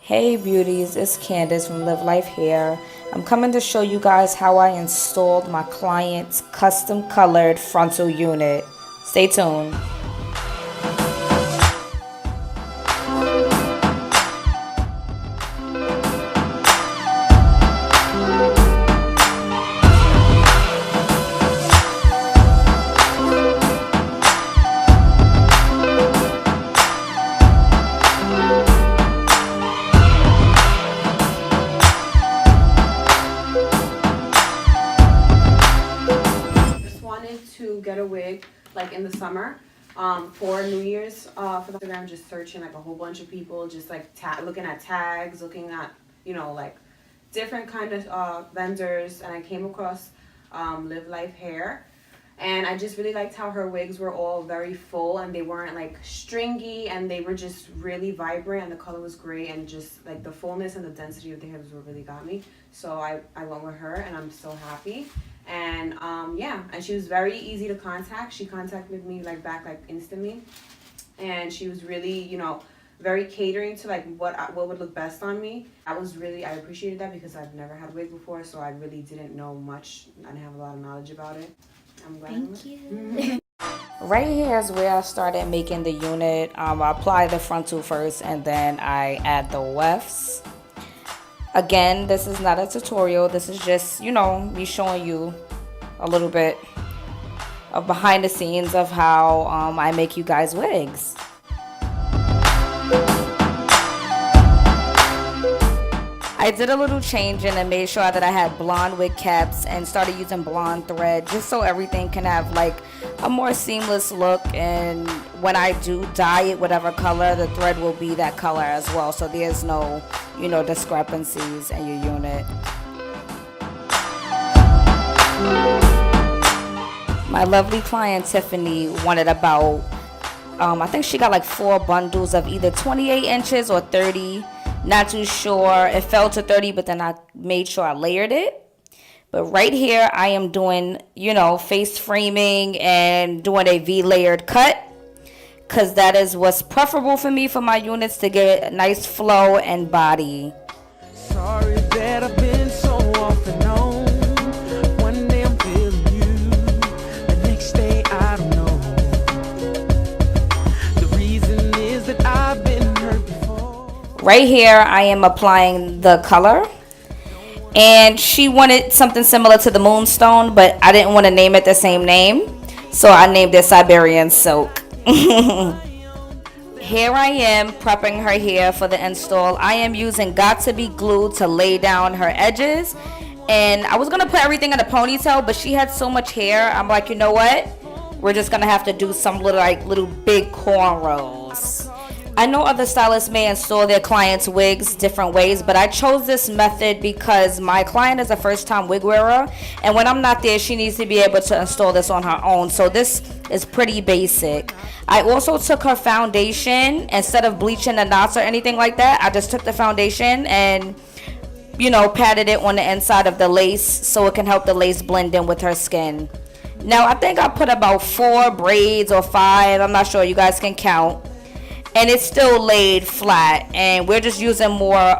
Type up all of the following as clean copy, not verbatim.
Hey beauties, it's Candace from Live.Life.Hair. I'm coming to show you guys how I installed my client's custom colored frontal unit. Stay tuned. To get a wig like in the summer for New Year's for the Instagram, just searching like a whole bunch of people, just like looking at tags, looking at like different kind of vendors, and I came across Live.Life.Hair, and I just really liked how her wigs were all very full and they weren't like stringy, and they were just really vibrant, and the color was great, and just like the fullness and the density of the hairs were really got me. So I went with her, and I'm so happy. And yeah, and she was very easy to contact. She contacted me back instantly, and she was really very catering to like what would look best on me. I appreciated that because I've never had a wig before, so I really didn't know much. I didn't have a lot of knowledge about it. I'm glad. Thank you. Right here is where I started making the unit. I apply the frontal first, and then I add the wefts. Again, this is not a tutorial. This is just, me showing you a little bit of behind the scenes of how I make you guys wigs. I did a little change and I made sure that I had blonde wig caps and started using blonde thread just so everything can have like a more seamless look, and when I do dye it whatever color, the thread will be that color as well, so there's no discrepancies in your unit. My lovely client Tiffany wanted about I think she got like 4 bundles of either 28 inches or 30. Not too sure. It fell to 30, but then I made sure I layered it. But right here, I am doing, face framing and doing a V-layered cut, because that is what's preferable for me for my units, to get a nice flow and body. Sorry that I've been so off and on. One day I'm feeling you, the next day I don't know. The reason is that I've been hurt before. Right here, I am applying the color. And she wanted something similar to the moonstone, but I didn't want to name it the same name, so I named it Siberian silk. Here I am prepping her hair for the install. I am using Got To Be glue to lay down her edges, and I was gonna put everything in a ponytail, but she had so much hair, I'm like, you know what, we're just gonna have to do some little big cornrows. I know other stylists may install their clients' wigs different ways, but I chose this method because my client is a first-time wig wearer, and when I'm not there, she needs to be able to install this on her own. So this is pretty basic. I also took her foundation. Instead of bleaching the knots or anything like that, I just took the foundation and, patted it on the inside of the lace so it can help the lace blend in with her skin. Now, I think I put about 4 braids or 5. I'm not sure. You guys can count. And it's still laid flat, and we're just using more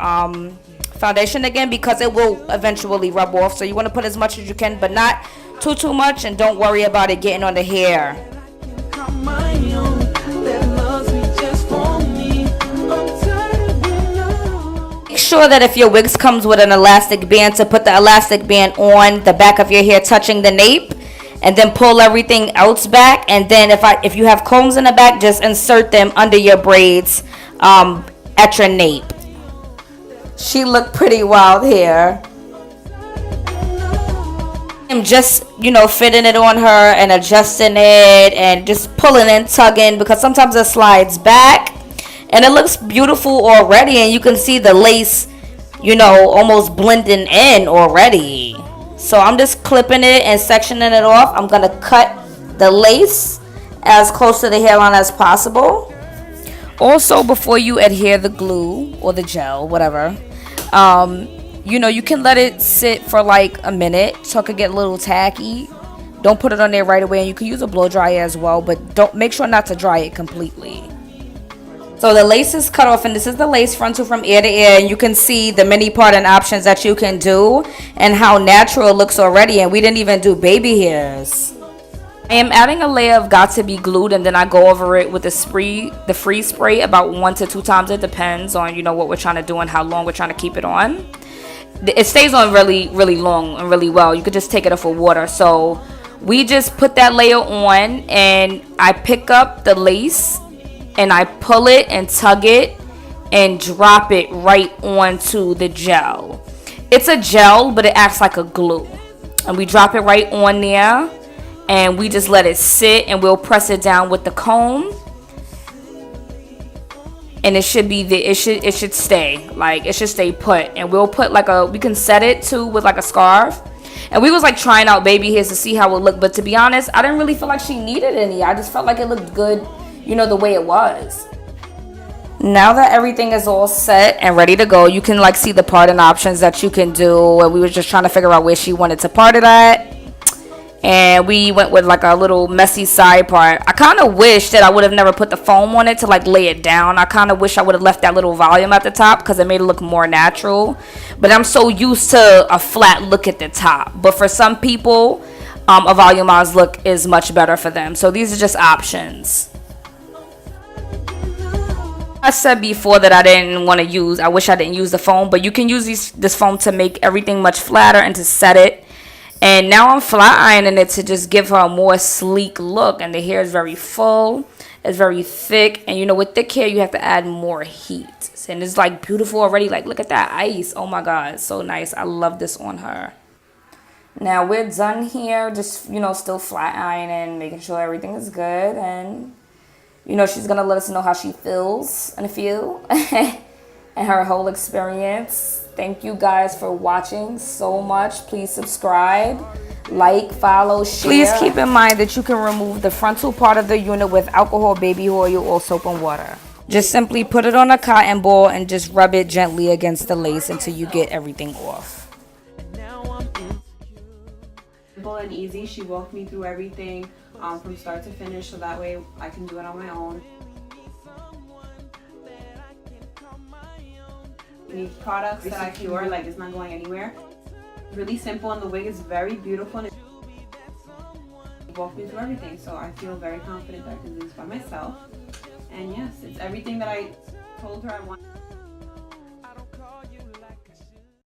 foundation again because it will eventually rub off. So you want to put as much as you can, but not too much, and don't worry about it getting on the hair. Make sure that if your wigs comes with an elastic band, to put the elastic band on the back of your hair touching the nape, and then pull everything else back. And then if you have combs in the back, just insert them under your braids at your nape. She looked pretty wild here. I'm just fitting it on her and adjusting it and just pulling and tugging, because sometimes it slides back and it looks beautiful already, and you can see the lace almost blending in already. So I'm just clipping it and sectioning it off. I'm going to cut the lace as close to the hairline as possible. Also, before you adhere the glue or the gel, whatever, you can let it sit for like a minute so it could get a little tacky. Don't put it on there right away, and you can use a blow dryer as well, but don't make sure not to dry it completely. So the lace is cut off, and this is the lace frontal from ear to ear, and you can see the many parting options that you can do and how natural it looks already, and we didn't even do baby hairs. I am adding a layer of Got to Be Glued, and then I go over it with the freeze spray about 1 to 2 times. It depends on, you know, what we're trying to do and how long we're trying to keep it on. It stays on really, really long and really well. You could just take it off with water. So we just put that layer on, and I pick up the lace and I pull it and tug it and drop it right onto the gel. It's a gel, but it acts like a glue. And we drop it right on there, and we just let it sit, and we'll press it down with the comb. And it should be it should stay, like it should stay put. And we'll put like we can set it too with like a scarf. And we was like trying out baby hairs to see how it looked, but to be honest, I didn't really feel like she needed any. I just felt like it looked good, you know, the way it was. Now that everything is all set and ready to go, you can like see the parting options that you can do. And we were just trying to figure out where she wanted to part it at. And we went with like a little messy side part. I kind of wish that I would have never put the foam on it to like lay it down. I kind of wish I would have left that little volume at the top because it made it look more natural. But I'm so used to a flat look at the top. But for some people, a volumized look is much better for them. So these are just options. I said before that I wish I didn't use the foam. But you can use this foam to make everything much flatter and to set it. And now I'm flat ironing it to just give her a more sleek look. And the hair is very full. It's very thick. And you know, with thick hair, you have to add more heat. And it's like beautiful already. Like, look at that ice. Oh my God. So nice. I love this on her. Now we're done here. Just, you know, still flat ironing, making sure everything is good. And, you know, she's going to let us know how she feels in a few. And her whole experience. Thank you guys for watching so much. Please subscribe, like, follow, share. Please keep in mind that you can remove the frontal part of the unit with alcohol, baby oil, or soap and water. Just simply put it on a cotton ball and just rub it gently against the lace until you get everything off. Simple and easy. She walked me through everything from start to finish, so that way I can do it on my own. These products that I cure, like it's not going anywhere. Really simple, and the wig is very beautiful. And it walked me through everything, so I feel very confident that I can do this by myself. And yes, it's everything that I told her I wanted.